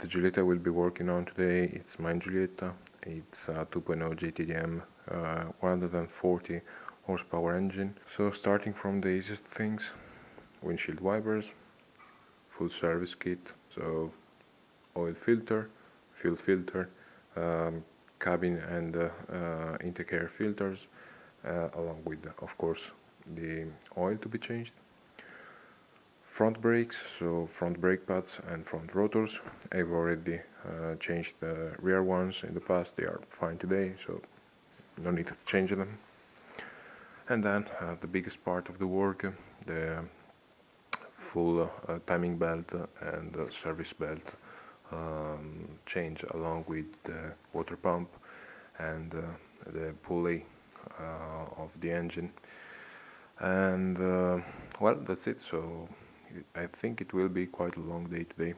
the Giulietta we'll be working on today, it's my Giulietta. It's a 2.0 JTDm 140 horsepower engine. So starting from the easiest things, windshield wipers, full service kit, so oil filter, fuel filter, cabin and intake air filters, along with, of course, the oil to be changed. Front brakes, so front brake pads and front rotors. I've already changed the rear ones in the past, they are fine today, so no need to change them. And then the biggest part of the work, the full timing belt and service belt change, along with the water pump and the pulley of the engine. And well, that's it. So I think it will be quite a long day today.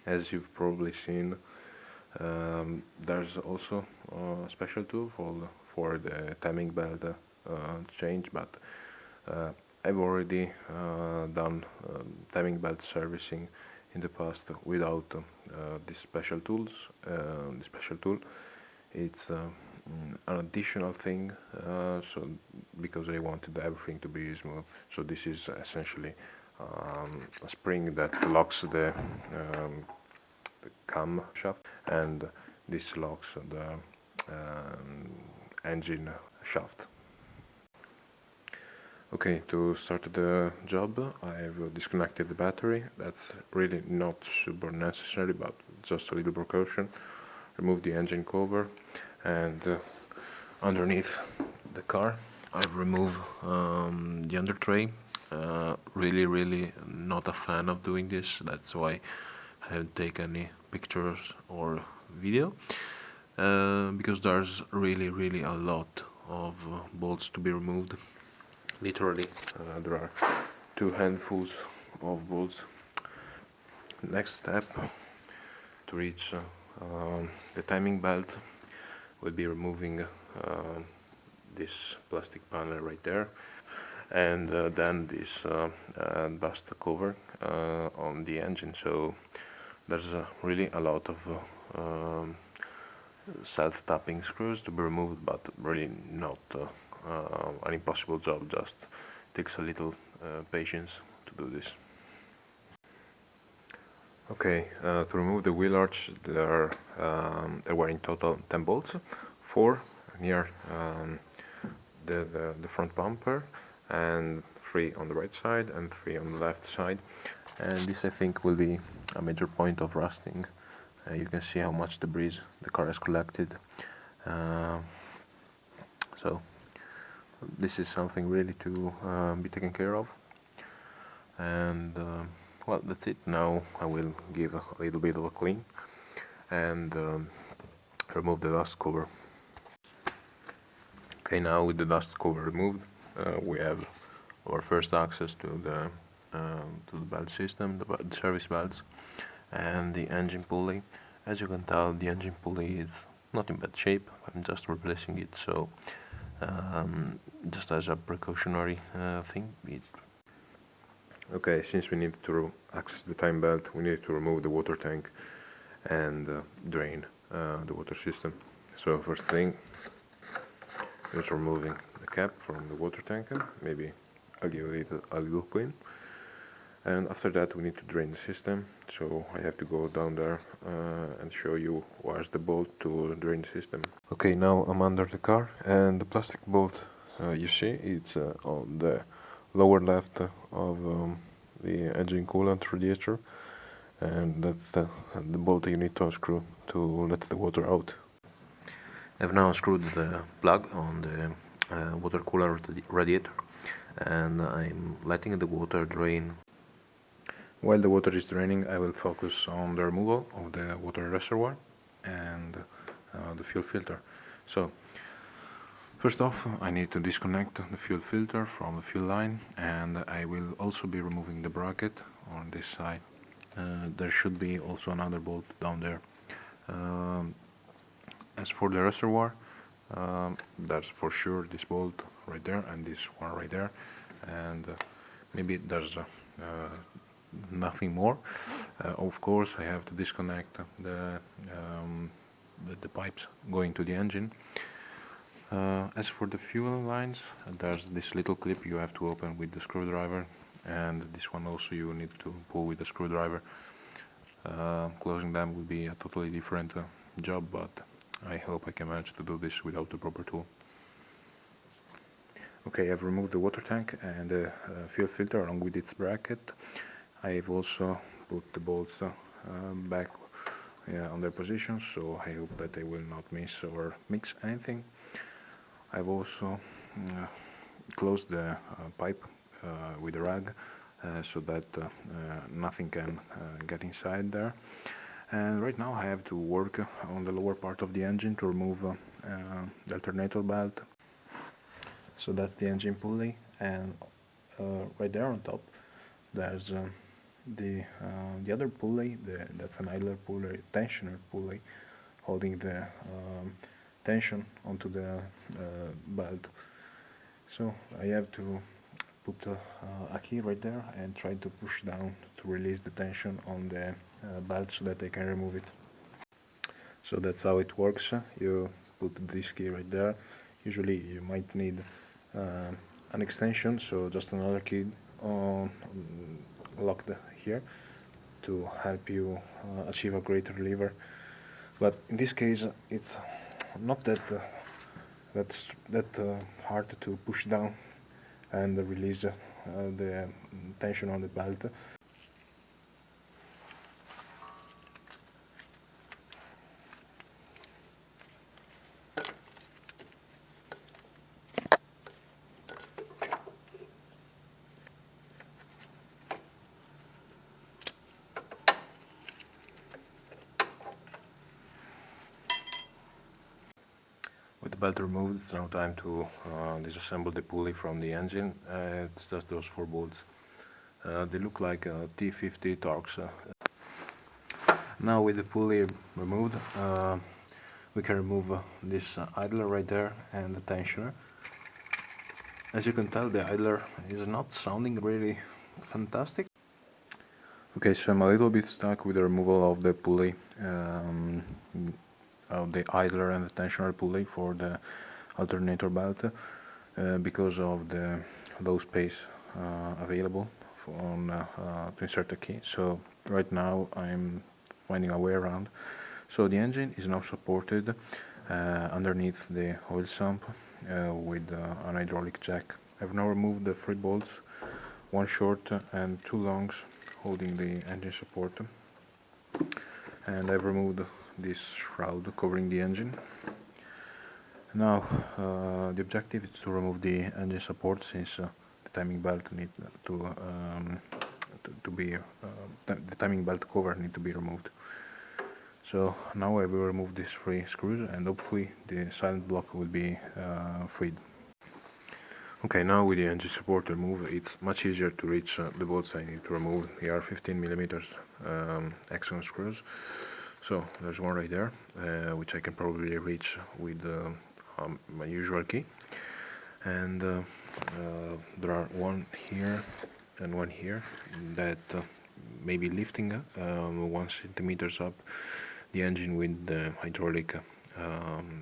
As you've probably seen, there's also a special tool for the timing belt change, but I've already done timing belt servicing in the past without this special tool. It's an additional thing, so because I wanted everything to be smooth. So this is essentially a spring that locks the cam shaft, and this locks the engine shaft. Okay, to start the job, I've disconnected the battery. That's really not super necessary, but just a little precaution. Remove the engine cover, and underneath the car I've removed the under tray. Really not a fan of doing this, that's why I haven't taken any pictures or video, because there's really a lot of bolts to be removed. Literally there are 2 handfuls of bolts. Next step to reach the timing belt will be removing this plastic panel right there, and then this dust cover on the engine. So there's really a lot of self-tapping screws to be removed, but really not an impossible job, just takes a little patience to do this. Okay, to remove the wheel arch, there were in total 10 bolts, 4 near the front bumper, and 3 on the right side and 3 on the left side. And this, I think, will be a major point of rusting. You can see how much debris the car has collected. So this is something really to be taken care of. And well, that's it. Now I will give a little bit of a clean and remove the dust cover. Okay, now with the dust cover removed, we have our first access to the belt system, the service belts, and the engine pulley. As you can tell, the engine pulley is not in bad shape. I'm just replacing it, so just as a precautionary thing. Okay, since we need to access the time belt, we need to remove the water tank and drain the water system. So first thing is removing the cap from the water tank. Maybe I'll give it a little clean. And after that we need to drain the system, so I have to go down there and show you where's the bolt to drain the system. Okay, now I'm under the car, and the plastic bolt you see, it's on the lower left of the engine coolant radiator, and that's the bolt you need to unscrew to let the water out. I've now unscrewed the plug on the water cooler radiator, and I'm letting the water drain. While the water is draining, I will focus on the removal of the water reservoir and the fuel filter. So first off, I need to disconnect the fuel filter from the fuel line, and I will also be removing the bracket on this side. There should be also another bolt down there. As for the reservoir, there's for sure this bolt right there and this one right there, and maybe there's nothing more. Of course, I have to disconnect the pipes going to the engine. As for the fuel lines, there's this little clip you have to open with the screwdriver, and this one also you need to pull with the screwdriver. Closing them will be a totally different job, but I hope I can manage to do this without the proper tool. Okay, I've removed the water tank and the fuel filter along with its bracket. I've also put the bolts back on their positions, so I hope that they will not miss or mix anything. I've also closed the pipe with a rag so that nothing can get inside there. And right now I have to work on the lower part of the engine to remove the alternator belt. So that's the engine pulley, and right there on top there's the other pulley. That's an idler pulley, tensioner pulley, holding the tension onto the belt. So I have to put a key right there and try to push down to release the tension on the belt so that I can remove it. So that's how it works. You put this key right there. Usually you might need an extension, so just another key locked here to help you achieve a greater lever. But in this case it's not that hard to push down and release the tension on the belt. With the belt removed, it's now time to disassemble the pulley from the engine. It's just those 4 bolts. They look like T50 Torx. Now with the pulley removed, we can remove this idler right there and the tensioner. As you can tell, the idler is not sounding really fantastic. Okay, so I'm a little bit stuck with the removal of the pulley, of the idler and the tensioner pulley for the alternator belt because of the low space available to insert a key. So right now I'm finding a way around. So the engine is now supported underneath the oil sump with an hydraulic jack. I've now removed the 3 bolts, 1 short and 2 longs holding the engine support, and I've removed this shroud covering the engine. Now the objective is to remove the engine support, since the timing belt need the timing belt cover need to be removed. So now I will remove these 3 screws and hopefully the silent block will be freed. Okay, now with the engine support removed, it's much easier to reach the bolts I need to remove. They are 15mm Axon screws. So there's one right there, which I can probably reach with my usual key, and there are one here and one here that may be lifting 1 centimeters up the engine with the hydraulic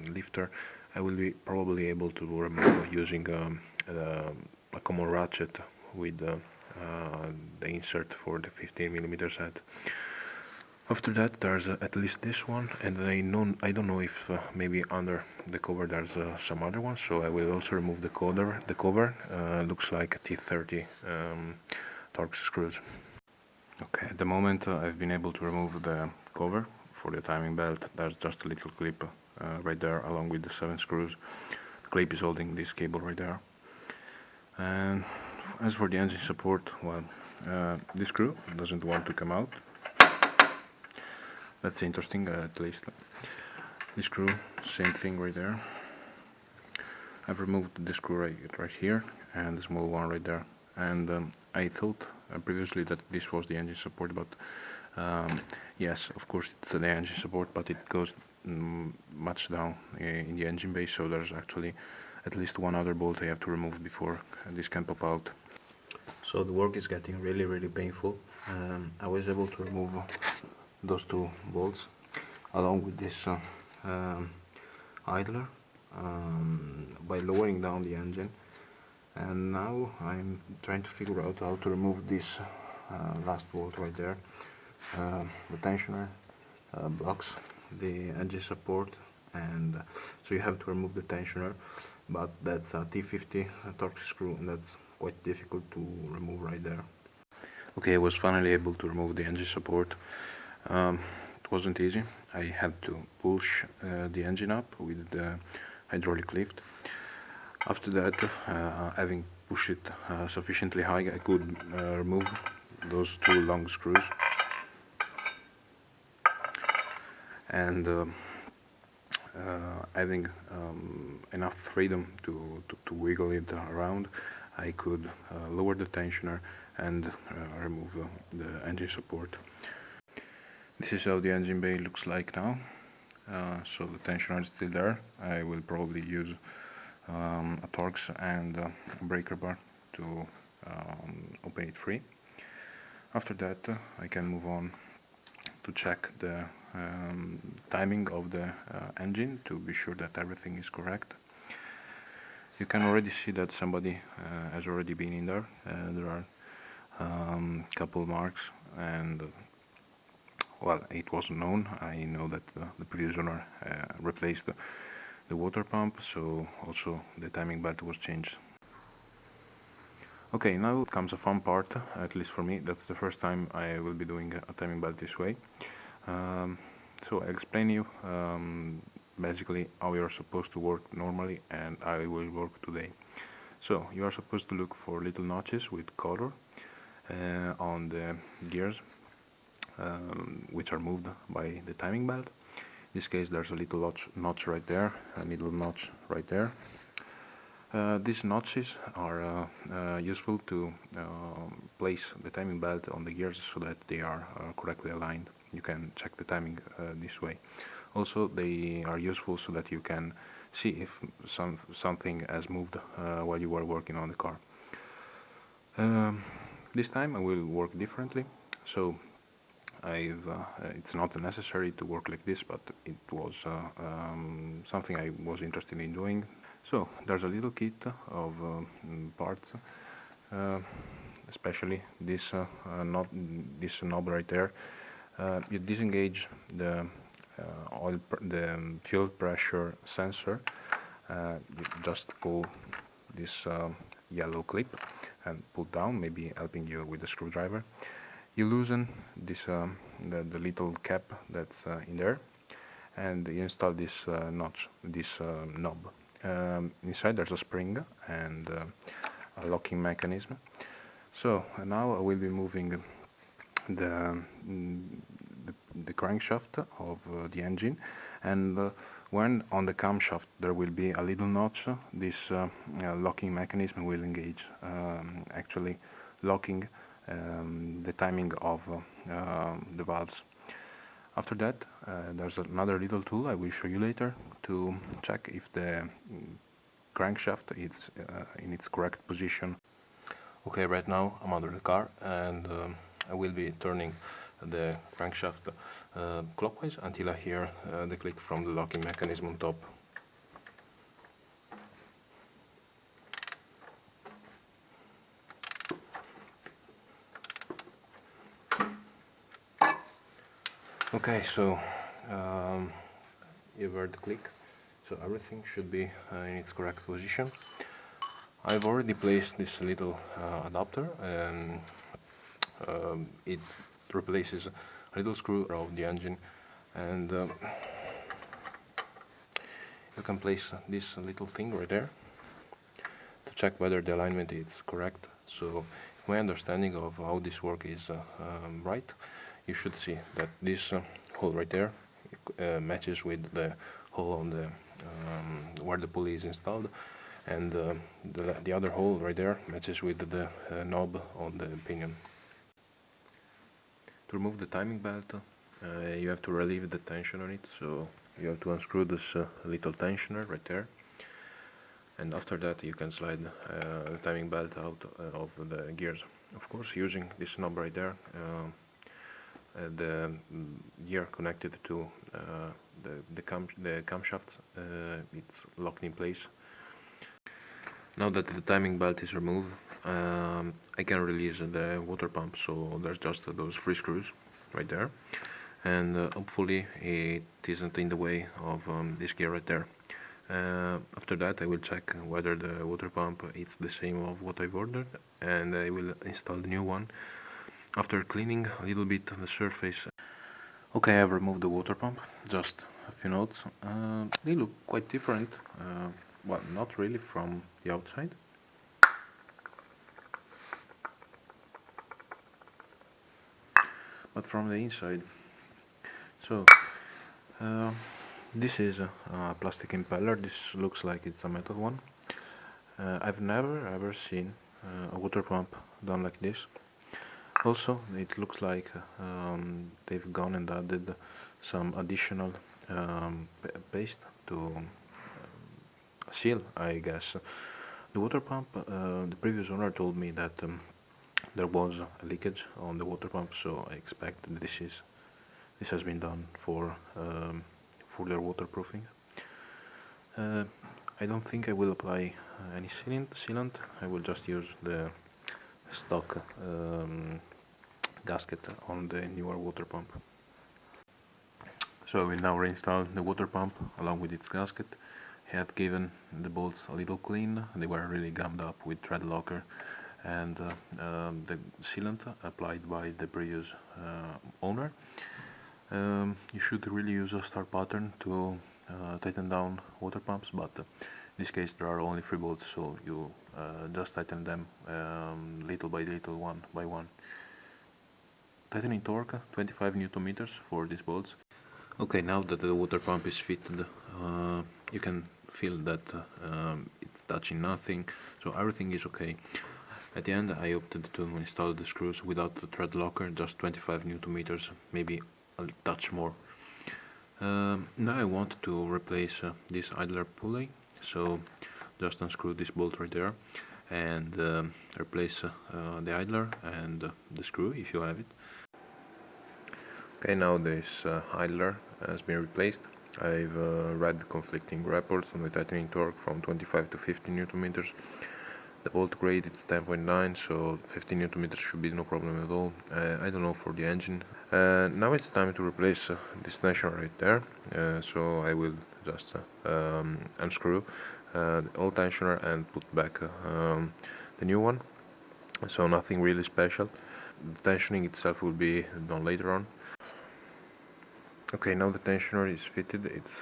lifter. I will be probably able to remove using a common ratchet with the insert for the 15mm set. After that there's at least this one, and I don't know if maybe under the cover there's some other ones, so I will also remove the cover. The cover looks like T30 Torx screws. Okay, at the moment I've been able to remove the cover for the timing belt. There's just a little clip right there along with the 7 screws. The clip is holding this cable right there. And as for the engine support, well, this screw doesn't want to come out. That's interesting, at least. This screw, same thing right there. I've removed the screw right here and the small one right there. And I thought previously that this was the engine support, but yes, of course it's the engine support, but it goes much down in the engine bay, so there's actually at least one other bolt I have to remove before this can pop out. So the work is getting really painful. I was able to remove those two bolts along with this idler by lowering down the engine, and now I'm trying to figure out how to remove this last bolt right there. The tensioner blocks the engine support, and so you have to remove the tensioner, but that's a T50 Torx screw, and that's quite difficult to remove right there. Okay, I was finally able to remove the engine support. It wasn't easy. I had to push the engine up with the hydraulic lift. After that, having pushed it sufficiently high, I could remove those two long screws. And having enough freedom to wiggle it around, I could lower the tensioner and remove the engine support. This is how the engine bay looks like now. So the tensioner is still there. I will probably use a Torx and a breaker bar to open it free. After that, I can move on to check the timing of the engine to be sure that everything is correct. You can already see that somebody has already been in there. There are couple marks, and well, it wasn't known. I know that the previous owner replaced the water pump, so also the timing belt was changed. Okay, now comes a fun part, at least for me. That's the first time I will be doing a timing belt this way. So I'll explain you basically how you're supposed to work normally and how it will work today. So you are supposed to look for little notches with color on the gears, which are moved by the timing belt. In this case, there's a little notch right there, a little notch right there. These notches are useful to place the timing belt on the gears so that they are correctly aligned. You can check the timing this way. Also, they are useful so that you can see if something has moved while you were working on the car. This time I will work differently, so it's not necessary to work like this, but it was something I was interested in doing. So there's a little kit of parts, especially this knob right there. You disengage the the fuel pressure sensor. You just pull this yellow clip and pull down, maybe helping you with the screwdriver. You loosen this the little cap that's in there, and you install this knob. Inside there's a spring and a locking mechanism. So now I will be moving the crankshaft of the engine, and when on the camshaft there will be a little notch, this locking mechanism will engage, actually locking the timing of the valves. After that, there's another little tool I will show you later to check if the crankshaft is in its correct position. Okay, right now I'm under the car, and I will be turning the crankshaft clockwise until I hear the click from the locking mechanism on top. Okay, so you've heard the click, so everything should be in its correct position. I've already placed this little adapter, and it replaces a little screw of the engine, and you can place this little thing right there to check whether the alignment is correct. So if my understanding of how this works is right, you should see that this hole right there matches with the hole on the where the pulley is installed, and the other hole right there matches with the knob on the pinion. To remove the timing belt, you have to relieve the tension on it, so you have to unscrew this little tensioner right there, and after that you can slide the timing belt out of the gears. of course, using this knob right there, the gear connected to the camshaft, it's locked in place. Now that the timing belt is removed, I can release the water pump, so there's just those 3 screws right there, and hopefully it isn't in the way of this gear right there. After that I will check whether the water pump is the same of what I've ordered, and I will install the new one after cleaning a little bit the surface. Okay, I've removed the water pump. Just a few notes. They look quite different. Well, not really from the outside. But from the inside. So, this is a plastic impeller. This looks like it's a metal one. I've never ever seen a water pump done like this. Also, it looks like they've gone and added some additional paste to seal, I guess. The water pump, the previous owner told me that there was a leakage on the water pump, so I expect that this has been done for further waterproofing. I don't think I will apply any sealant. I will just use the stock gasket on the newer water pump. So I will now reinstall the water pump along with its gasket. I had given the bolts a little clean. They were really gummed up with thread locker, and the sealant applied by the previous owner. You should really use a star pattern to tighten down water pumps, but in this case there are only 3 bolts, so you just tighten them little by little, one by one. Tightening torque 25 Newton meters for these bolts. Okay, now that the water pump is fitted, you can feel that it's touching nothing, so everything is okay. At the end I opted to install the screws without the thread locker, just 25 Newton meters, maybe a touch more. Now I want to replace this idler pulley, so just unscrew this bolt right there and replace the idler and the screw if you have it. Okay, now this idler has been replaced. I've read the conflicting reports on the tightening torque from 25 to 50 Newton meters. The bolt grade is 10.9, so 50 Newton meters should be no problem at all. I don't know for the engine. Now it's time to replace this tensioner right there. So I will just unscrew the old tensioner and put back the new one. So nothing really special. The tensioning itself will be done later on. Okay, now the tensioner is fitted. It's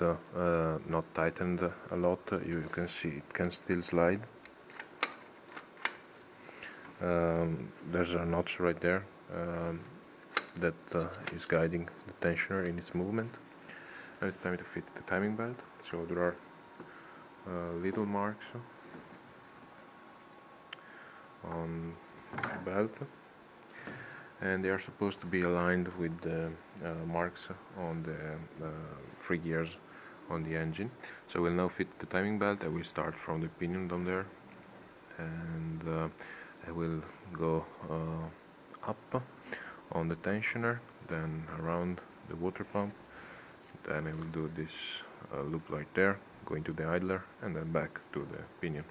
not tightened a lot. You can see it can still slide. There's a notch right there that is guiding the tensioner in its movement. Now it's time to fit the timing belt. So there are little marks on the belt, and they are supposed to be aligned with the marks on the 3 gears on the engine. So we'll now fit the timing belt. I will start from the pinion down there, and I will go up on the tensioner, then around the water pump, then I will do this loop right there, going to the idler, and then back to the pinion.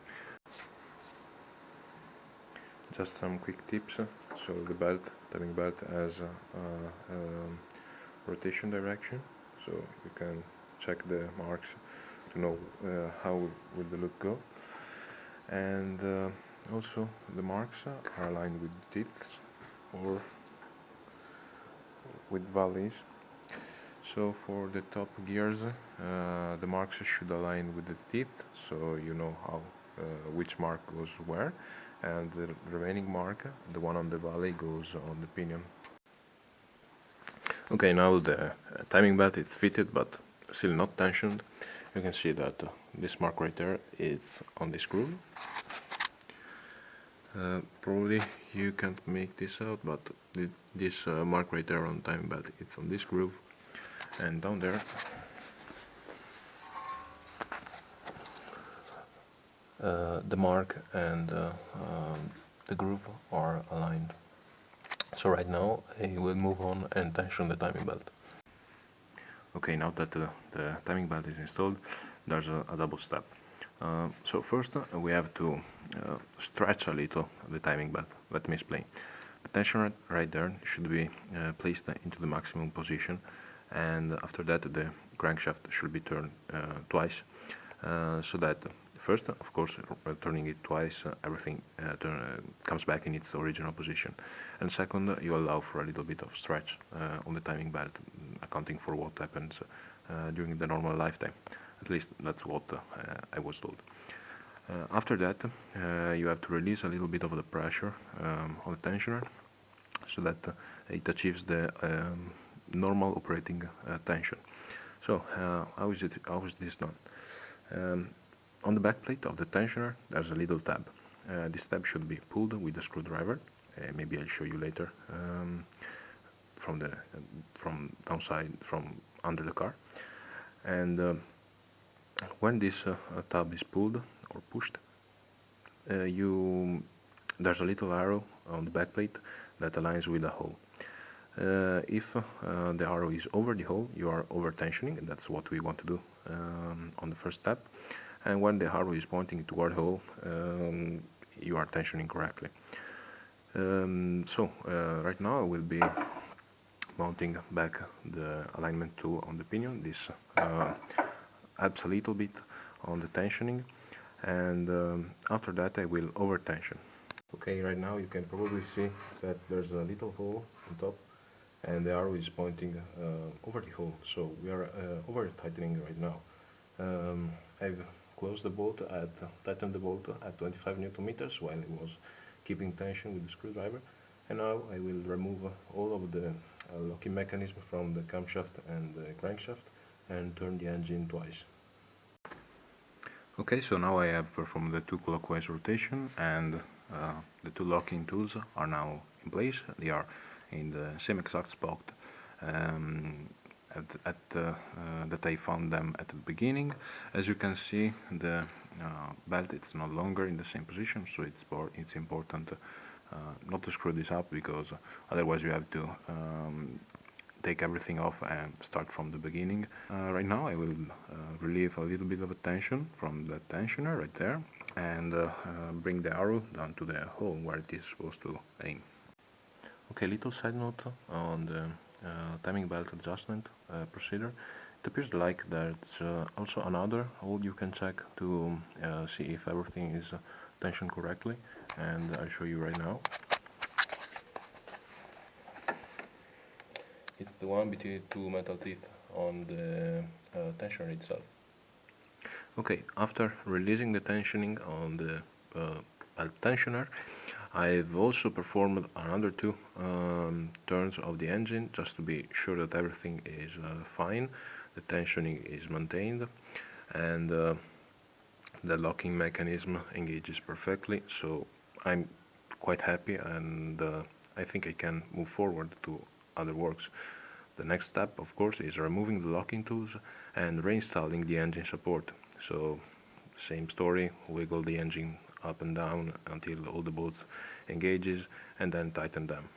Just some quick tips. So the timing belt has a rotation direction, so you can check the marks to know how will the loop go, and also the marks are aligned with teeth or with valleys. So for the top gears, the marks should align with the teeth, so you know how which mark goes where, and the remaining mark, the one on the valley, goes on the pinion. Okay, now the timing belt is fitted but still not tensioned. You can see that this mark right there is on this groove. Probably you can't make this out, but this mark right there on the timing belt, it's on this groove, and down there the mark and the groove are aligned. So right now I will move on and tension the timing belt. Okay, now that the timing belt is installed, there's a double step. So first we have to stretch a little the timing belt. Let me explain. The tensioner right there should be placed into the maximum position, and after that the crankshaft should be turned twice, so that first, of course, turning it twice, everything comes back in its original position, and second, you allow for a little bit of stretch on the timing belt, accounting for what happens during the normal lifetime. At least that's what I was told. After that, you have to release a little bit of the pressure on the tensioner, so that it achieves the normal operating tension. So how is this done? On the backplate of the tensioner, there's a little tab. This tab should be pulled with a screwdriver. Maybe I'll show you later from downside, from under the car. And when this tab is pulled or pushed, there's a little arrow on the backplate that aligns with the hole. If the arrow is over the hole, you are over tensioning, and that's what we want to do on the first step. And when the arrow is pointing toward the hole, you are tensioning correctly. Right now I will be mounting back the alignment tool on the pinion. This adds a little bit on the tensioning, and after that I will over tension. Okay, right now you can probably see that there's a little hole on top, and the arrow is pointing over the hole, so we are over tightening right now. I've closed the bolt tightened the bolt at 25 Newton meters while I was keeping tension with the screwdriver, and now I will remove all of the locking mechanism from the camshaft and the crankshaft and turn the engine twice. Okay, so now I have performed the 2 clockwise rotation, and the 2 locking tools are now in place. They are in the same exact spot that I found them at the beginning. As you can see, the belt it's no longer in the same position, so it's important not to screw this up, because otherwise you have to take everything off and start from the beginning. Right now I will relieve a little bit of tension from the tensioner right there, and bring the arrow down to the hole where it is supposed to aim. Okay, little side note on the timing belt adjustment procedure. It appears like there's also another hole you can check to see if everything is tensioned correctly, and I'll show you right now. It's the one between 2 metal teeth on the tensioner itself. Okay, after releasing the tensioning on the belt tensioner, I've also performed another 2 turns of the engine, just to be sure that everything is fine, the tensioning is maintained, and the locking mechanism engages perfectly. So I'm quite happy, and I think I can move forward to other works. The next step, of course, is removing the locking tools and reinstalling the engine support. So same story, wiggle the engine up and down until all the bolts engages, and then tighten them.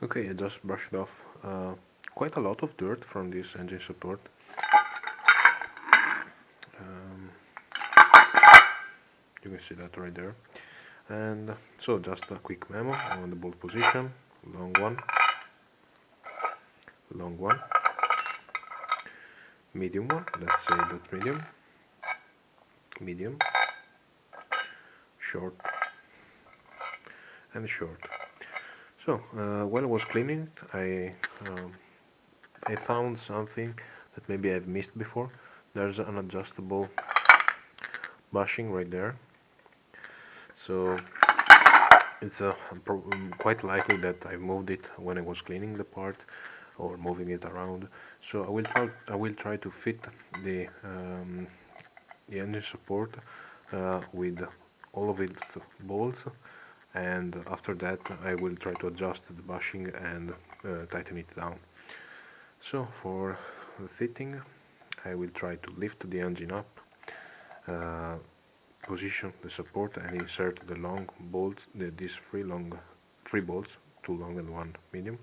Okay, I just brushed off quite a lot of dirt from this engine support. You can see that right there. And so just a quick memo on the bolt position: long one, medium one, let's say that's medium, short, and short. So while I was cleaning it, I found something that maybe I've missed before. There's an adjustable bushing right there. So it's quite likely that I moved it when I was cleaning the part, or moving it around. So I will try to fit the engine support with all of its bolts, and after that I will try to adjust the bushing and tighten it down. So for the fitting, I will try to lift the engine up, position the support and insert the long bolts, these three bolts, two long and one medium.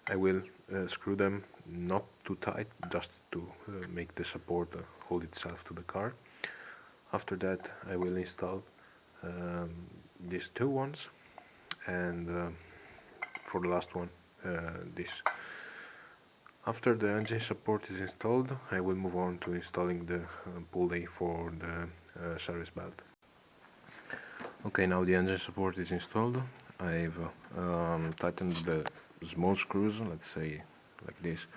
I will screw them not too tight, just to make the support hold itself to the car. After that I will install these two ones, and for the last one this. After the engine support is installed, I will move on to installing the pulley for the service belt. Okay, now the engine support is installed. I've tightened the small screws, let's say like this,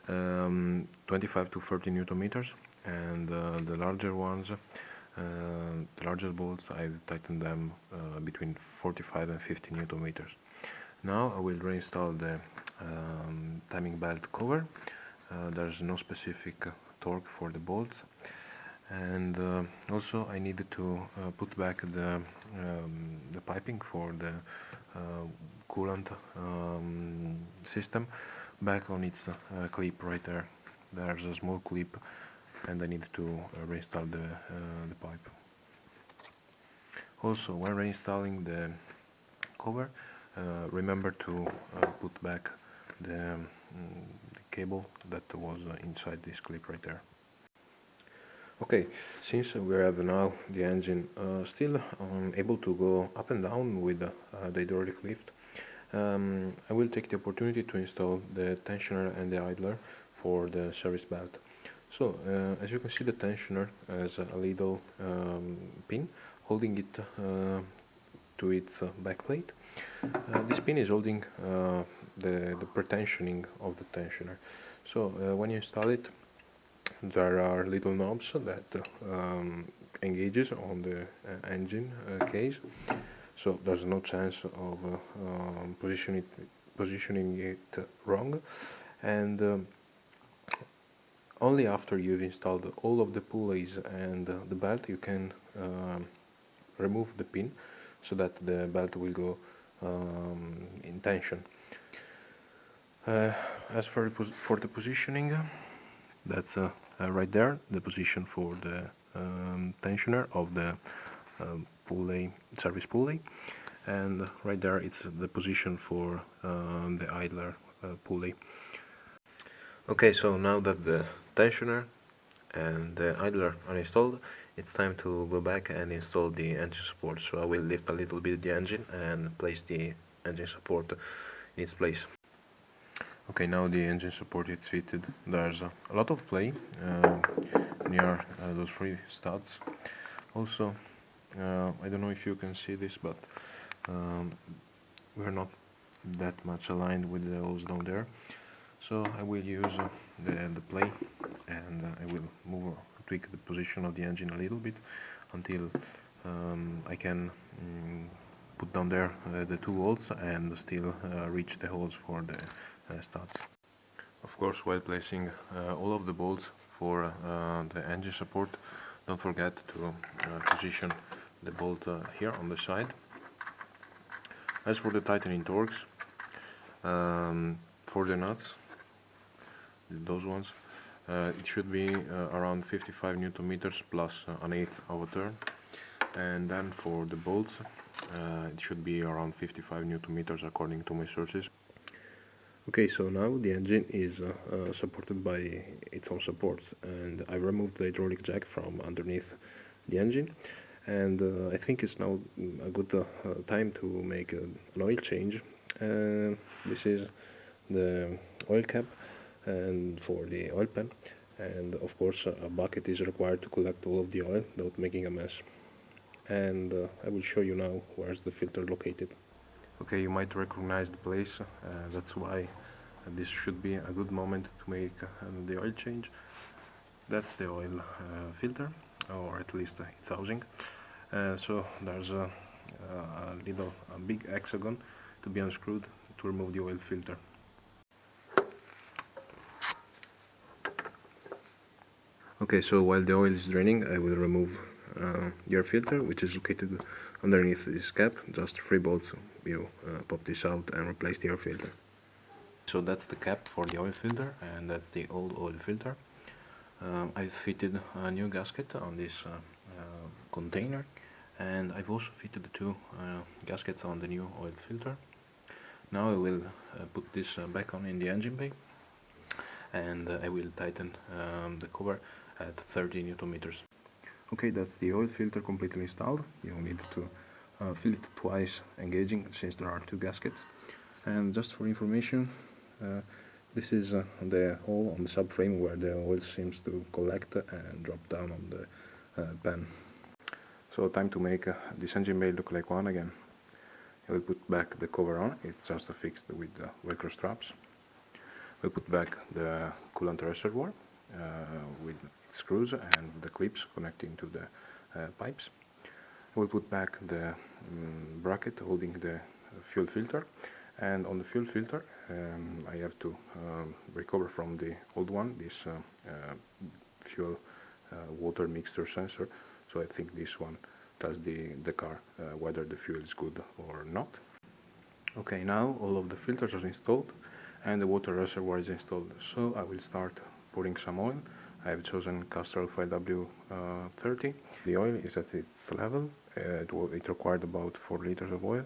25 to 30 Newton meters, and the larger ones, the larger bolts, I've tightened them between 45 and 50 Newton meters. Now I will reinstall the timing belt cover. There's no specific torque for the bolts, and also I needed to put back the piping for the coolant system back on its clip right there. There's a small clip, and I need to reinstall the pipe. Also, when reinstalling the cover, remember to put back the cable that was inside this clip right there. Okay, since we have now the engine still able to go up and down with the hydraulic lift, I will take the opportunity to install the tensioner and the idler for the service belt. So, as you can see, the tensioner has a little pin holding it to its back plate. This pin is holding the pretensioning of the tensioner. So when you install it, there are little knobs that engages on the engine case. So there's no chance of positioning it wrong, and only after you've installed all of the pulleys and the belt you can remove the pin, so that the belt will go in tension. As for the positioning, that's right there, the position for the tensioner of the pulley, service pulley, and right there it's the position for the idler pulley. Okay, so now that the tensioner and the idler are installed, it's time to go back and install the engine support. So I will lift a little bit the engine and place the engine support in its place. Okay, now the engine support is fitted. There's a lot of play near those three studs. Also, I don't know if you can see this, but we're not that much aligned with the holes down there. So I will use the play, and I will tweak the position of the engine a little bit until I can put down there the two holes and still reach the holes for the studs. Of course, while placing all of the bolts for the engine support, don't forget to position the bolt here on the side. As for the tightening torques, for the nuts, those ones, it should be around 55 Newton meters plus an eighth of a turn, and then for the bolts it should be around 55 Newton meters according to my sources. Okay, so now the engine is supported by its own supports, and I removed the hydraulic jack from underneath the engine, and I think it's now a good time to make an oil change. This is the oil cap and for the oil pan, and of course a bucket is required to collect all of the oil without making a mess. And I will show you now where's the filter located. Okay, you might recognize the place, that's why this should be a good moment to make the oil change. That's the oil filter, or at least its housing. So there's a big hexagon to be unscrewed to remove the oil filter. Okay, so while the oil is draining, I will remove the air filter, which is located underneath this cap. Just 3 bolts, you pop this out and replace the air filter. So that's the cap for the oil filter, and that's the old oil filter. I've fitted a new gasket on this container, and I've also fitted the two gaskets on the new oil filter. Now I will put this back on in the engine bay, and I will tighten the cover at 30 Newton meters. Okay, that's the oil filter completely installed. You need to fill it twice engaging, since there are two gaskets. And just for information, this is the hole on the subframe where the oil seems to collect and drop down on the pan. So time to make this engine bay look like one again. I will put back the cover on. It's just fixed with the Velcro straps. We'll put back the coolant reservoir with screws and the clips connecting to the pipes. We'll put back the bracket holding the fuel filter, and on the fuel filter I have to recover from the old one this fuel water mixture sensor, so I think this one tells the car whether the fuel is good or not. Okay, now all of the filters are installed and the water reservoir is installed, so I will start pouring some oil. I have chosen Castrol 5W30. The oil is at its level. It required about 4 liters of oil.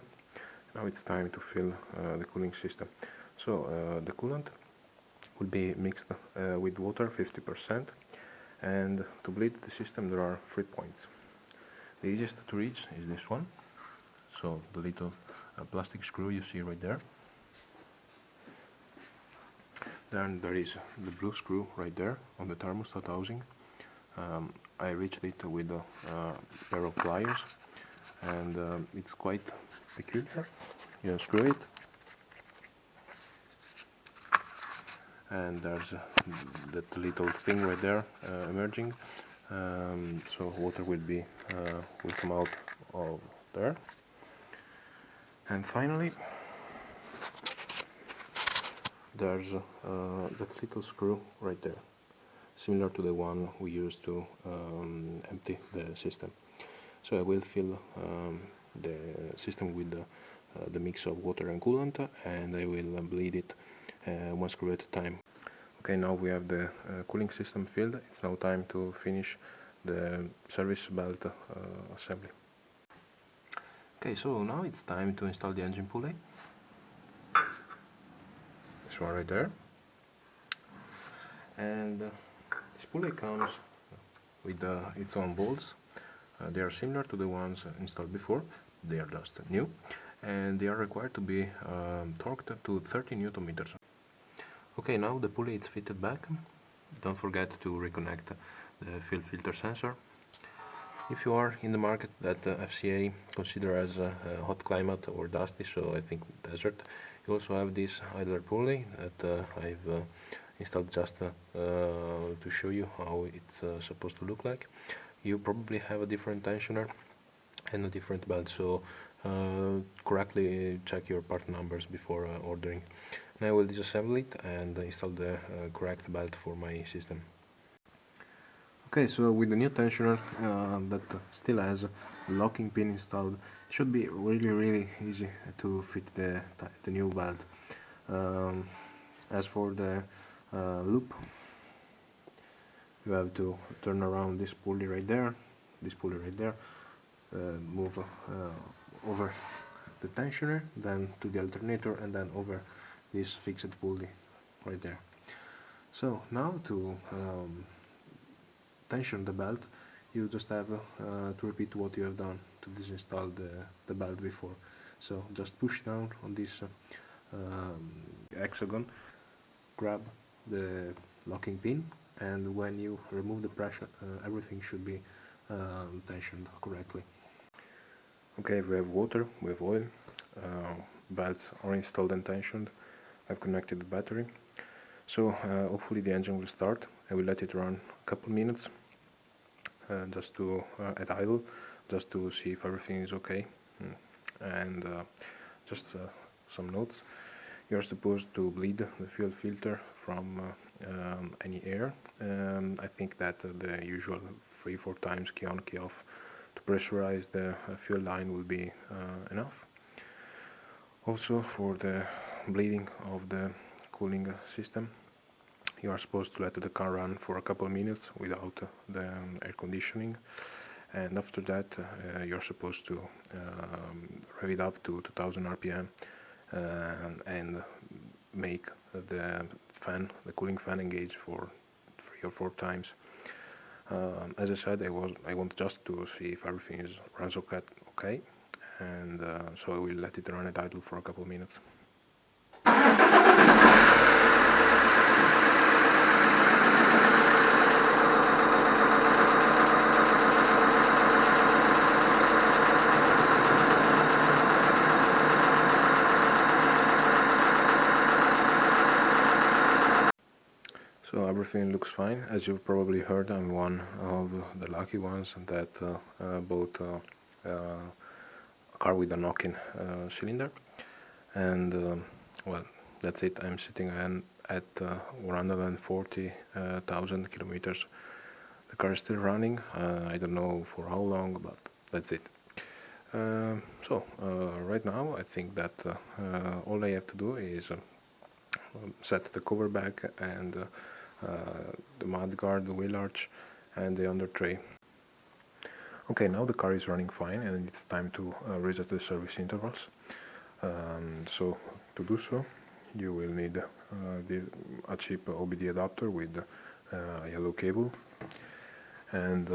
Now it's time to fill the cooling system. So the coolant will be mixed with water 50%, and to bleed the system there are 3 points. The easiest to reach is this one, so the little plastic screw you see right there. Then there is the blue screw right there on the thermostat housing. I reached it with a pair of pliers, and it's quite peculiar. You unscrew it, and there's that little thing right there emerging. So water will come out of there. And finally, there's that little screw right there, similar to the one we use to empty the system. So I will fill the system with the mix of water and coolant, and I will bleed it one screw at a time. Okay, now we have the cooling system filled. It's now time to finish the service belt assembly. Okay, so now it's time to install the engine pulley. This one right there. And this pulley comes with its own bolts. They are similar to the ones installed before. They are just new, and they are required to be torqued to 30 Newton meters. Okay, now the pulley is fitted back. Don't forget to reconnect the fuel filter sensor. If you are in the market that FCA consider as a hot climate or dusty, so I think desert, you also have this idler pulley that I've installed just to show you how it's supposed to look like. You probably have a different tensioner and a different belt, so correctly check your part numbers before ordering. Now I will disassemble it and install the correct belt for my system. Okay, so with the new tensioner that still has a locking pin installed, it should be really easy to fit the new belt. As for the loop, you have to turn around this pulley right there, move over the tensioner, then to the alternator, and then over this fixed pulley right there. So now to tension the belt, you just have to repeat what you have done to disinstall the belt before. So just push down on this hexagon, grab the locking pin, and when you remove the pressure, everything should be tensioned correctly. Okay, we have water, we have oil, belts are installed and tensioned. I've connected the battery, so hopefully the engine will start. I will let it run a couple minutes just to at idle, just to see if everything is okay. And just some notes: you're supposed to bleed the fuel filter from any air. I think that the usual 3-4 times key on key off to pressurize the fuel line will be enough. Also, for the bleeding of the cooling system, you are supposed to let the car run for a couple of minutes without the air conditioning, and after that you're supposed to rev it up to 2000 rpm and make the cooling fan engage for 3 or 4 times. As I said, I want just to see if everything runs okay, and so I will let it run at idle for a couple of minutes. So everything looks fine. As you've probably heard, I'm one of the lucky ones that bought a car with a knock-in cylinder, and well, that's it. I'm sitting at 140,000 kilometers. The car is still running. I don't know for how long, but that's it. Right now I think that all I have to do is set the cover back and the mudguard, the wheel arch, and the under tray. Okay, now the car is running fine and it's time to reset the service intervals. So to do so, you will need a cheap OBD adapter with a yellow cable and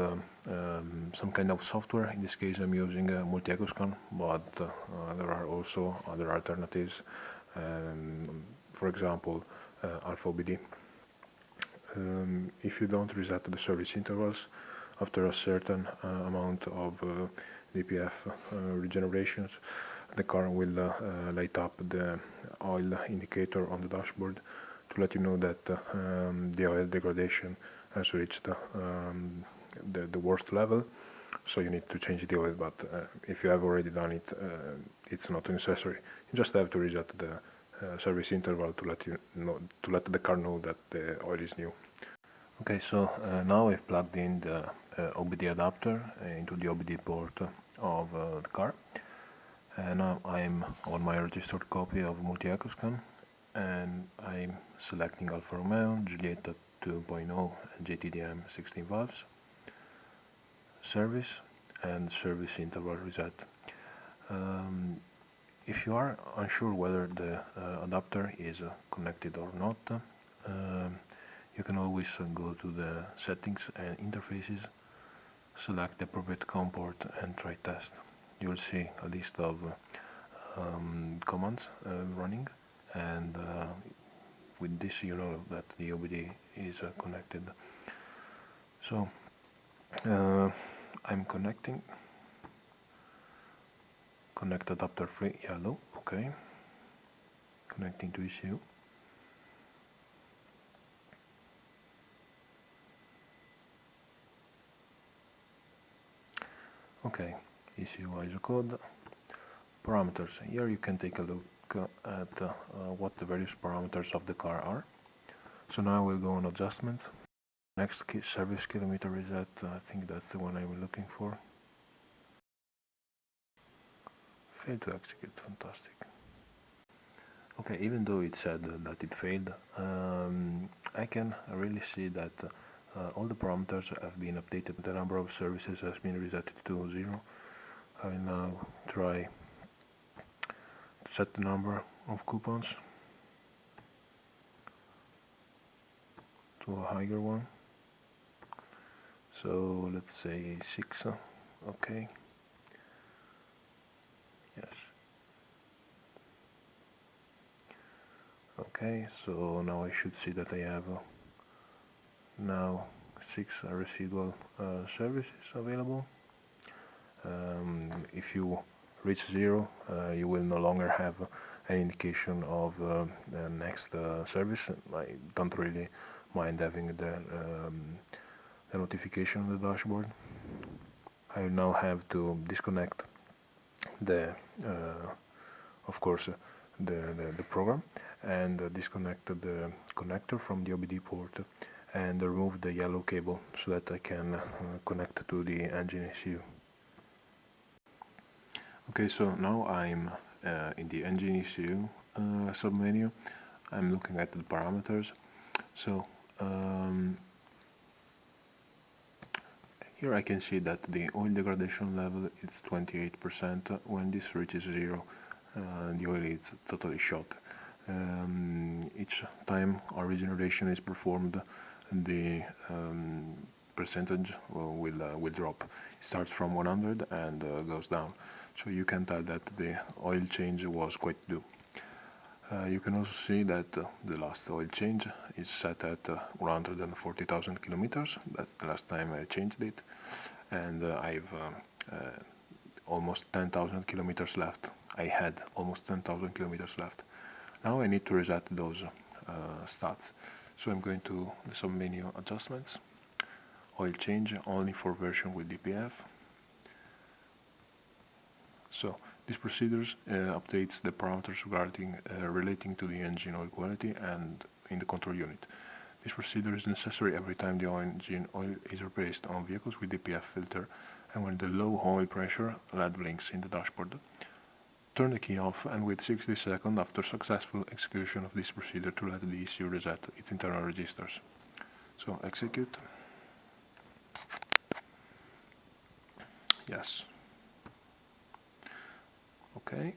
some kind of software. In this case I'm using Multiecuscan, but there are also other alternatives, for example Alpha OBD. If you don't reset the service intervals after a certain amount of DPF regenerations, the car will light up the oil indicator on the dashboard to let you know that the oil degradation has reached the worst level, so you need to change the oil. But if you have already done it, it's not necessary. You just have to reset the service interval to let the car know that the oil is new. Okay, so now I've plugged in the OBD adapter into the OBD port of the car, and now I'm on my registered copy of Multiecuscan, and I'm selecting Alfa Romeo, Giulietta 2.0 and JTDm 16 valves, service, and service interval reset. If you are unsure whether the adapter is connected or not, you can always go to the settings and interfaces, select the appropriate COM port and try test. You will see a list of commands running, and with this you know that the OBD is connected. So I'm connecting. Connect adapter 3, yellow, okay. Connecting to ECU. Okay, ECU ISO code. Parameters. Here you can take a look at what the various parameters of the car are. So now we'll go on adjustment. Next service kilometer reset, I think that's the one I was looking for. Failed to execute, fantastic. Okay, even though it said that it failed, I can really see that all the parameters have been updated. The number of services has been reset to 0. I will now try to set the number of coupons to a higher one. So let's say 6, okay. Yes. Okay, so now I should see that I have now 6 residual services available. If you reach 0, you will no longer have an indication of the next service. I don't really mind having the notification on the dashboard. I will now have to disconnect the of course the program, and disconnect the connector from the OBD port and remove the yellow cable so that I can connect to the engine ECU. Okay, so now I'm in the engine ECU submenu. I'm looking at the parameters. So Here I can see that the oil degradation level is 28%. When this reaches 0, the oil is totally shot. Each time our regeneration is performed, the percentage will drop. It starts from 100 and goes down. So you can tell that the oil change was quite due. You can also see that the last oil change is set at 140,000 kilometers. That's the last time I changed it, and I've almost 10,000 kilometers left. I had almost 10,000 kilometers left. Now I need to reset those stats. So I'm going to some menu adjustments, oil change only for version with DPF. So this procedures updates the parameters regarding relating to the engine oil quality and in the control unit. This procedure is necessary every time the engine oil is replaced on vehicles with DPF filter and when the low oil pressure LED blinks in the dashboard. Turn the key off and wait 60 seconds after successful execution of this procedure to let the ECU reset its internal registers. So execute. Yes. Okay.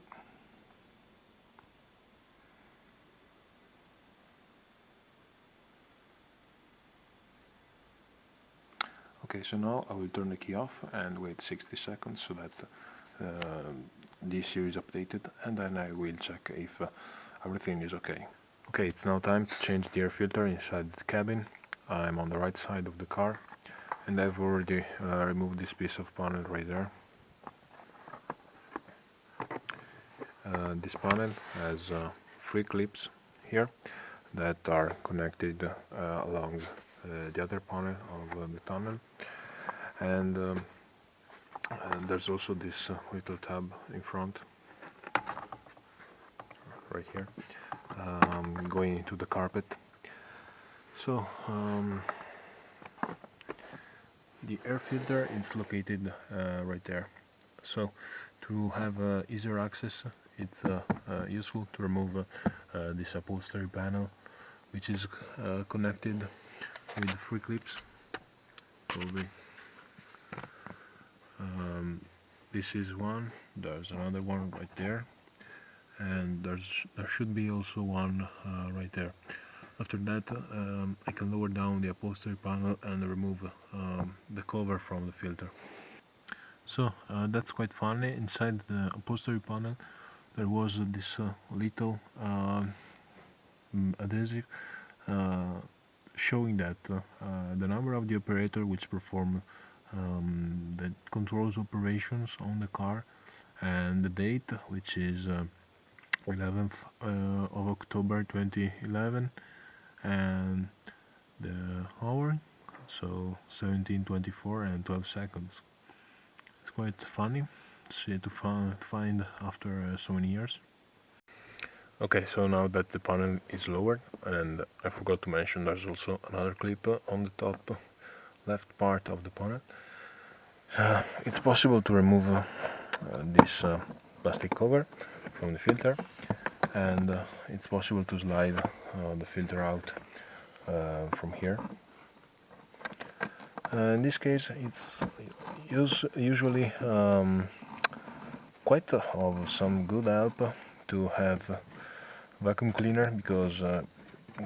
Okay, so now I will turn the key off and wait 60 seconds so that the ECU is updated, and then I will check if everything is okay. Okay, it's now time to change the air filter inside the cabin. I'm on the right side of the car, and I've already removed this piece of panel right there. This panel has 3 clips here that are connected along the other panel of the tunnel, and there's also this little tab in front right here going into the carpet. So the air filter is located right there. So to have easier access, it's useful to remove this upholstery panel, which is connected with 3 clips. Probably this is one, there's another one right there, and there should be also one right there. After that I can lower down the upholstery panel and remove the cover from the filter. So that's quite funny. Inside the upholstery panel there was this little adhesive showing that the number of the operator which perform that controls operations on the car, and the date, which is 11th of October 2011, and the hour, so 17:24 and 12 seconds. It's quite funny to find after so many years. Okay, so now that the panel is lowered, and I forgot to mention there's also another clip on the top left part of the panel, it's possible to remove this plastic cover from the filter, and it's possible to slide the filter out from here. In this case it's usually quite of some good help to have vacuum cleaner, because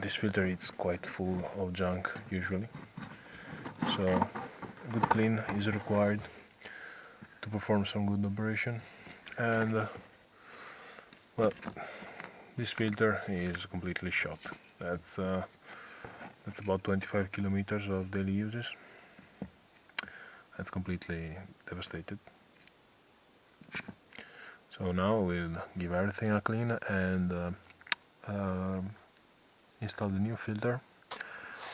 this filter is quite full of junk usually, so good clean is required to perform some good operation. And well, this filter is completely shot. That's about 25 kilometers of daily uses. That's completely devastated. So now we'll give everything a clean and install the new filter.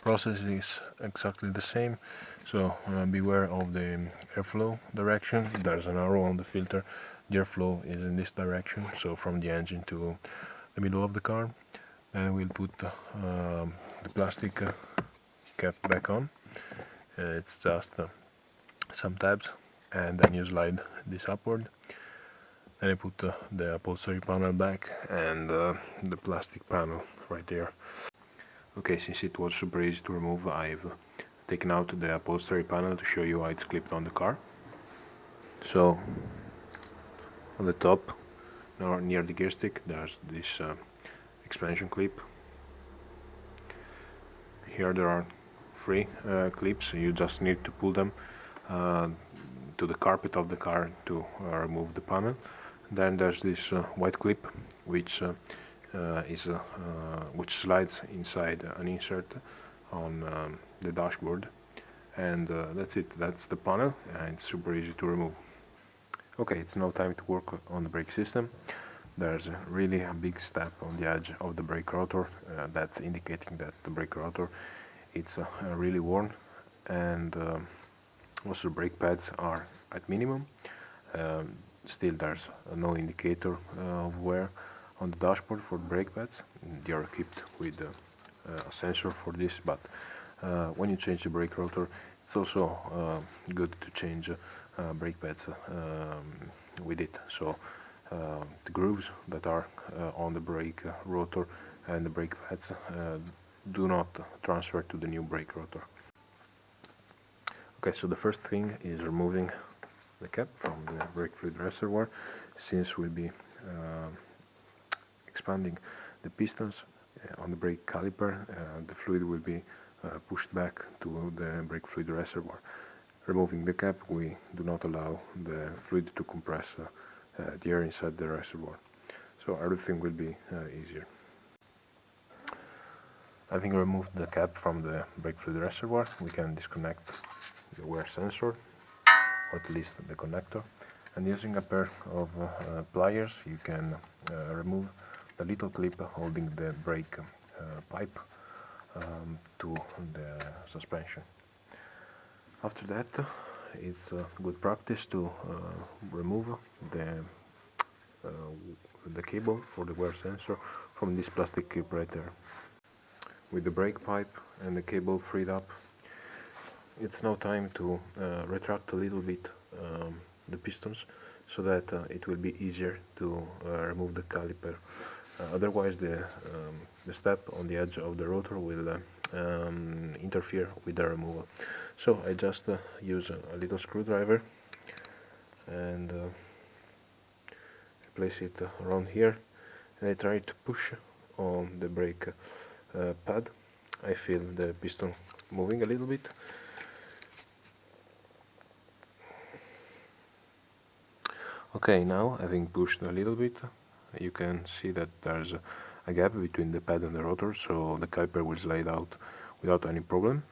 Process is exactly the same, so beware of the airflow direction. There's an arrow on the filter. The airflow is in this direction, so from the engine to the middle of the car. Then we'll put the plastic cap back on. It's just some tabs, and then you slide this upward. Then I put the upholstery panel back and the plastic panel right there. Okay, since it was super easy to remove, I've taken out the upholstery panel to show you how it's clipped on the car. So on the top, near the gear stick, there's this expansion clip. Here there are 3 clips. You just need to pull them to the carpet of the car to remove the panel. Then there's this white clip which which slides inside an insert on the dashboard, and that's it. That's the panel, and it's super easy to remove. Okay, it's now time to work on the brake system. There's really a big step on the edge of the brake rotor. That's indicating that the brake rotor it's really worn, and also the brake pads are at minimum. Still there's no indicator of wear on the dashboard for the brake pads. They are equipped with a sensor for this, but when you change the brake rotor, it's also good to change brake pads with it. So the grooves that are on the brake rotor and the brake pads do not transfer to the new brake rotor. Okay, so the first thing is removing the cap from the brake fluid reservoir. Since we'll be expanding the pistons on the brake caliper, the fluid will be pushed back to the brake fluid reservoir. Removing the cap, we do not allow the fluid to compress the air inside the reservoir, so everything will be easier. Having removed the cap from the brake fluid reservoir, we can disconnect the wear sensor, or at least the connector, and using a pair of pliers you can remove the little clip holding the brake pipe to the suspension. After that, it's good practice to remove the cable for the wear sensor from this plastic clip right there. With the brake pipe and the cable freed up, it's now time to retract a little bit the pistons, so that it will be easier to remove the caliper. Otherwise the step on the edge of the rotor will interfere with the removal. So I just use a little screwdriver and place it around here, and I try to push on the brake pad. I feel the piston moving a little bit. Okay, now having pushed a little bit, you can see that there's a gap between the pad and the rotor, so the caliper will slide out without any problem.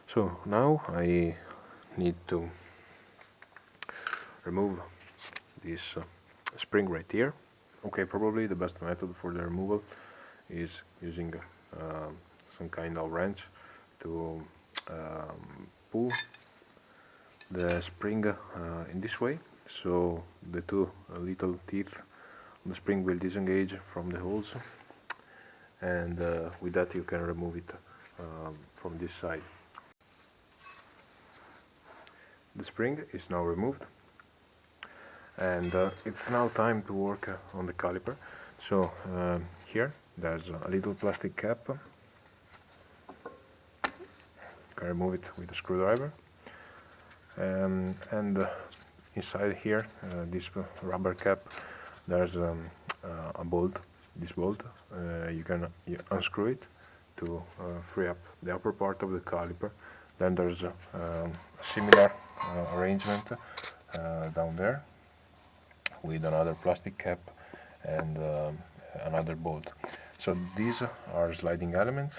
So now I need to remove this spring right here. Okay, probably the best method for the removal is using some kind of wrench to pull the spring in this way, so the 2 little teeth on the spring will disengage from the holes, and with that you can remove it from this side. The spring is now removed, and it's now time to work on the caliper. So here there's a little plastic cap. You can remove it with a screwdriver, and inside here, this rubber cap, there's a bolt. This bolt, you can unscrew it to free up the upper part of the caliper. Then there's a similar arrangement down there with another plastic cap and another bolt. So these are sliding elements,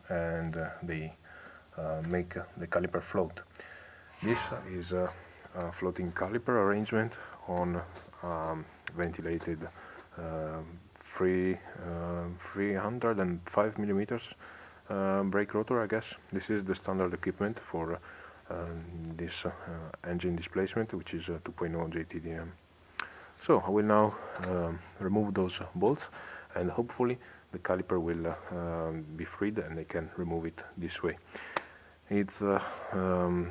and they make the caliper float. This is a floating caliper arrangement on ventilated 305 millimeters brake rotor, I guess. This is the standard equipment for this engine displacement, which is 2.0 JTDm. So I will now remove those bolts, and hopefully the caliper will be freed and I can remove it this way. It's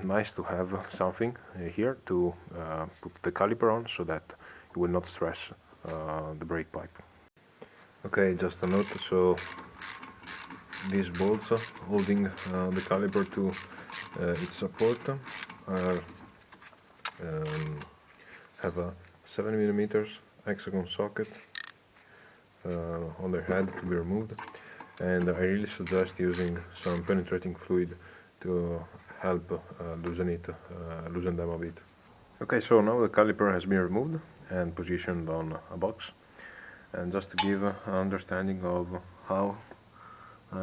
nice to have something here to put the caliper on, so that it will not stress the brake pipe. Okay, just a note, so these bolts holding the caliper to its support are, have a 7mm hexagon socket on their head to be removed, and I really suggest using some penetrating fluid to help loosen them a bit. Okay, so now the caliper has been removed and positioned on a box, and just to give an understanding of how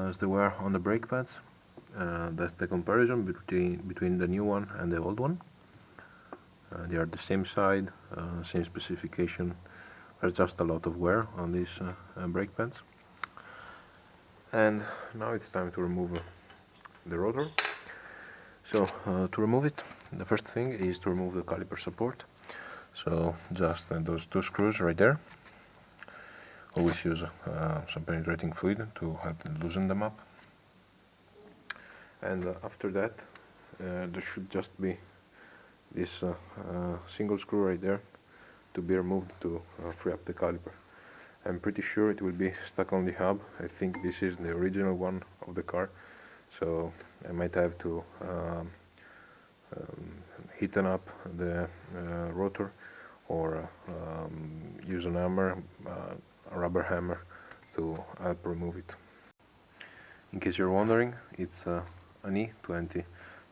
is the wear on the brake pads, that's the comparison between the new one and the old one. They are the same side, same specification. There's just a lot of wear on these brake pads. And now it's time to remove the rotor. So to remove it, the first thing is to remove the caliper support. So just those two screws right there. Always use some penetrating fluid to help loosen them up. And after that, there should just be this single screw right there to be removed to free up the caliper. I'm pretty sure it will be stuck on the hub. I think this is the original one of the car, so I might have to heaten up the rotor, or use an hammer, a rubber hammer, to help remove it. In case you're wondering, it's an E20,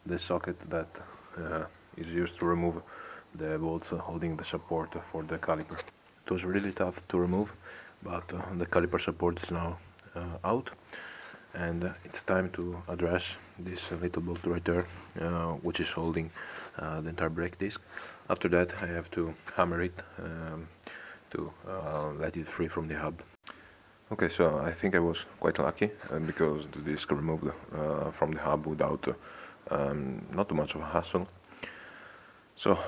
the socket that is used to remove the bolts holding the support for the caliper. It was really tough to remove, but the caliper support is now out, and it's time to address this little bolt right there, which is holding the entire brake disc. After that, I have to hammer it to let it free from the hub. Okay, so I think I was quite lucky because the disc removed from the hub without not too much of a hassle. So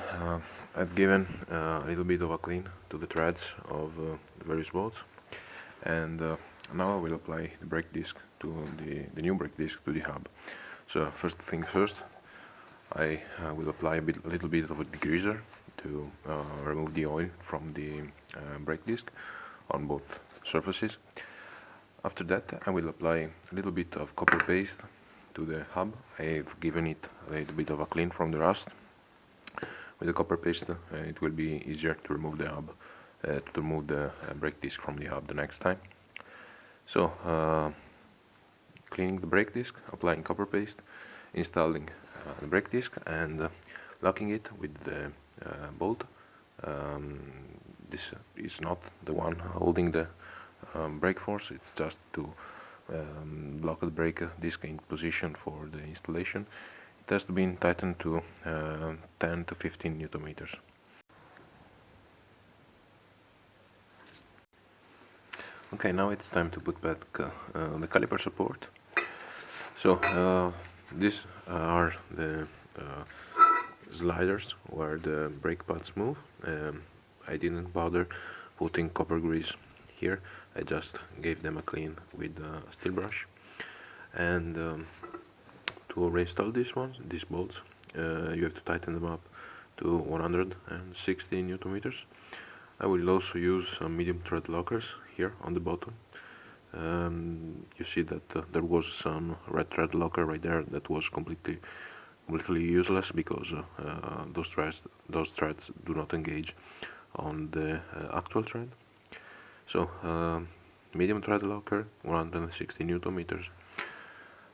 I've given a little bit of a clean to the threads of the various bolts, and now I will apply the brake disc to the new brake disc to the hub. So first thing first, I will apply a little bit of a degreaser to remove the oil from the brake disc on both surfaces. After that, I will apply a little bit of copper paste to the hub. I've given it a little bit of a clean from the rust. With the copper paste, it will be easier to remove the hub, to remove the brake disc from the hub the next time. So, cleaning the brake disc, applying copper paste, installing the brake disc, and locking it with the bolt. This is not the one holding the brake force, it's just to lock the brake disc in position for the installation. It has to be tightened to 10 to 15 Newton meters. Okay, now it's time to put back the caliper support. So these are the sliders where the brake pads move. I didn't bother putting copper grease here. I just gave them a clean with a steel brush. And to reinstall these bolts, you have to tighten them up to 160 Newton meters. I will also use some medium thread lockers here on the bottom. You see that there was some red thread locker right there that was completely useless because those threads do not engage on the actual thread. So medium thread locker, 160 Newton meters.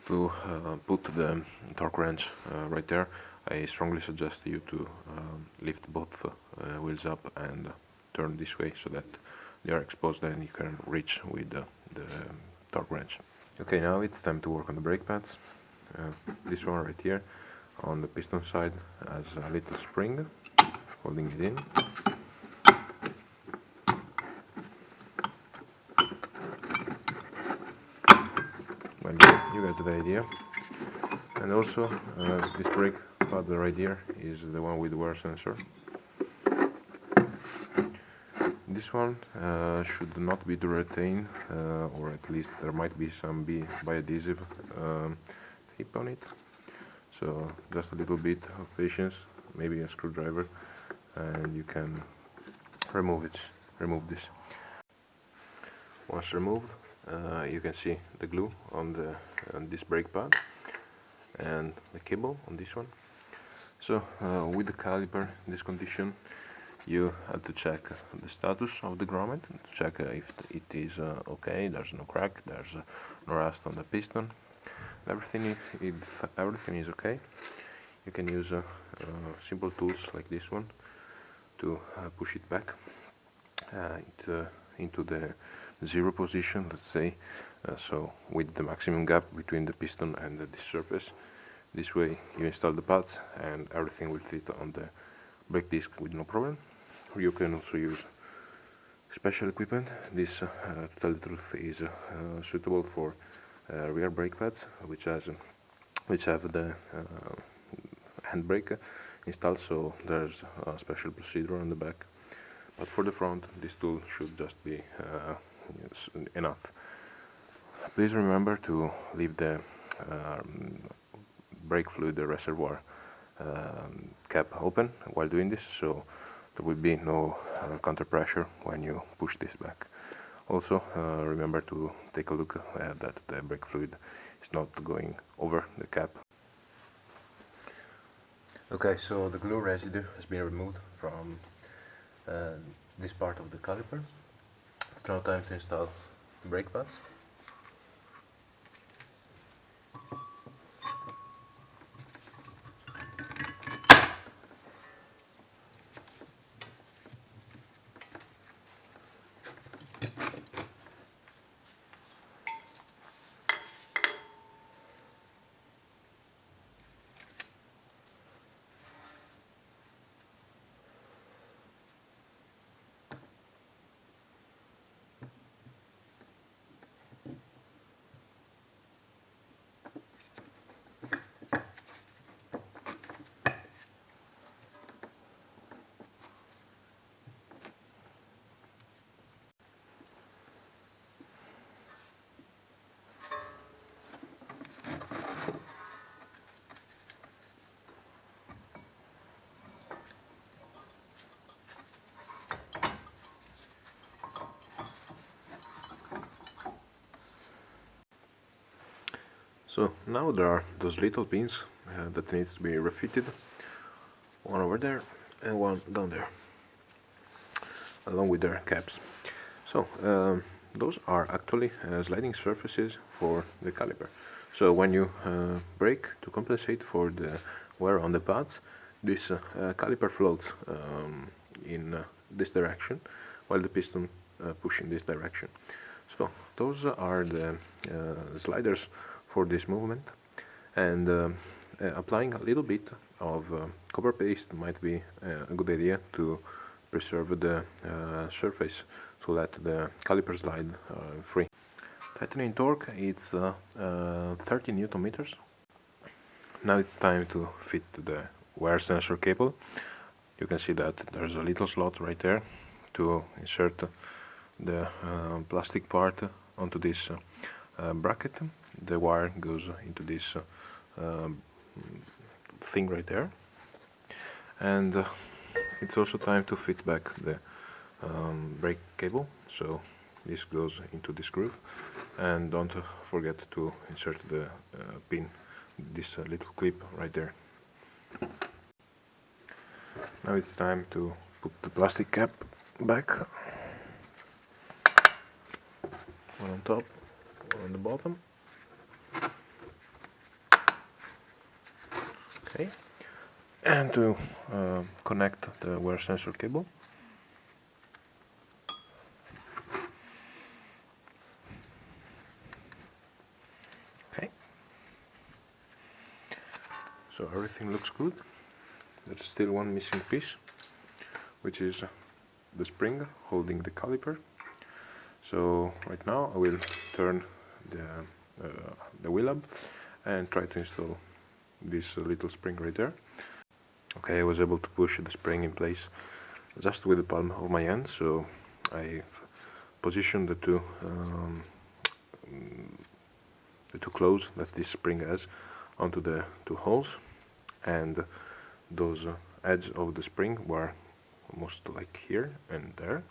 To put the torque wrench right there, I strongly suggest you to lift both wheels up and turn this way so that they are exposed, and you can reach with the torque wrench. Okay, now it's time to work on the brake pads. This one right here on the piston side has a little spring holding it in. Well, you get the idea. And also this brake pad right here is the one with the wear sensor. This one should not be duretained, or at least there might be some biadhesive tape on it. So just a little bit of patience, maybe a screwdriver, and you can remove this. Once removed, you can see the glue on this brake pad, and the cable on this one. So with the caliper in this condition, you have to check the status of the grommet, to check if it is okay, there's no crack, there's no rust on the piston. If everything is okay, you can use simple tools like this one to push it back into the zero position, let's say, so with the maximum gap between the piston and the surface. This way you install the pads and everything will fit on the brake disc with no problem. Or you can also use special equipment. This, to tell the truth, is suitable for rear brake pads, which have the handbrake installed, so there's a special procedure on the back. But for the front, this tool should just be enough. Please remember to leave the brake fluid reservoir cap open while doing this, so there will be no counter pressure when you push this back. Also, remember to take a look that the brake fluid is not going over the cap. Okay, so the glue residue has been removed from this part of the caliper. It's now time to install the brake pads. So now there are those little pins that needs to be refitted, one over there and one down there, along with their caps. So those are actually sliding surfaces for the caliper. So when you brake to compensate for the wear on the pads, this caliper floats in this direction, while the piston push in this direction. So those are the sliders for this movement, and applying a little bit of copper paste might be a good idea to preserve the surface, to let the caliper slide free. Tightening torque is 30 Newton meters. Now it's time to fit the wear sensor cable. You can see that there's a little slot right there to insert the plastic part onto this bracket. The wire goes into this thing right there, and it's also time to fit back the brake cable. So this goes into this groove, and don't forget to insert the pin, this little clip right there. Now it's time to put the plastic cap back, one on top, one on the bottom. Okay, and to connect the wear sensor cable. Okay, so everything looks good. There's still one missing piece, which is the spring holding the caliper. So right now I will turn the wheel up and try to install this little spring right there. Okay, I was able to push the spring in place just with the palm of my hand, so I've positioned the two clothes that this spring has onto the two holes, and those edges of the spring were almost like here and there.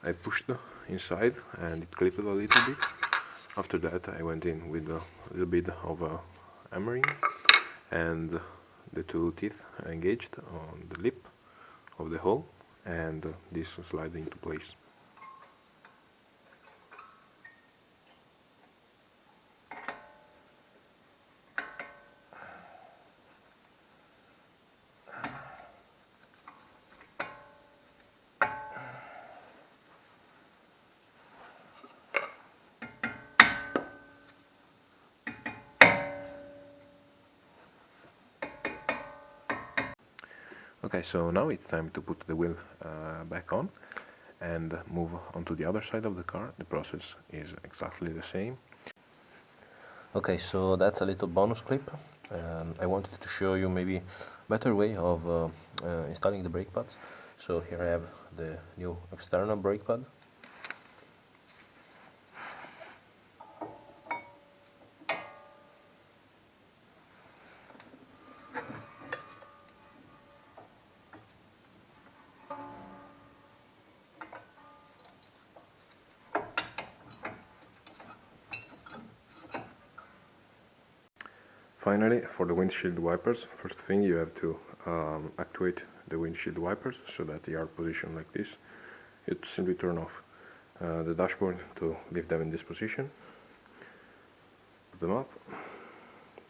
I pushed inside and it clipped a little bit. After that I went in with a little bit of hammering, and the two teeth are engaged on the lip of the hole, and this slides into place. Okay, so now it's time to put the wheel back on and move on to the other side of the car. The process is exactly the same. Okay, so that's a little bonus clip. I wanted to show you maybe a better way of installing the brake pads. So here I have the new external brake pad. Finally, for the windshield wipers, first thing you have to actuate the windshield wipers so that they are positioned like this. You simply turn off the dashboard to leave them in this position. Put them up.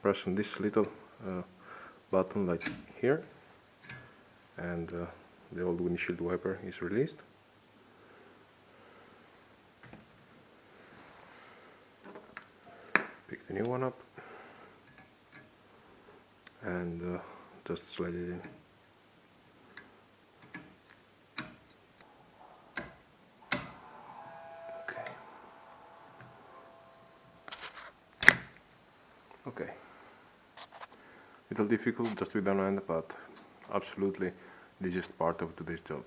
Press on this little button like here, and the old windshield wiper is released. Pick the new one up and just slide it in. Okay. Little difficult just with one hand, but absolutely this is part of today's job.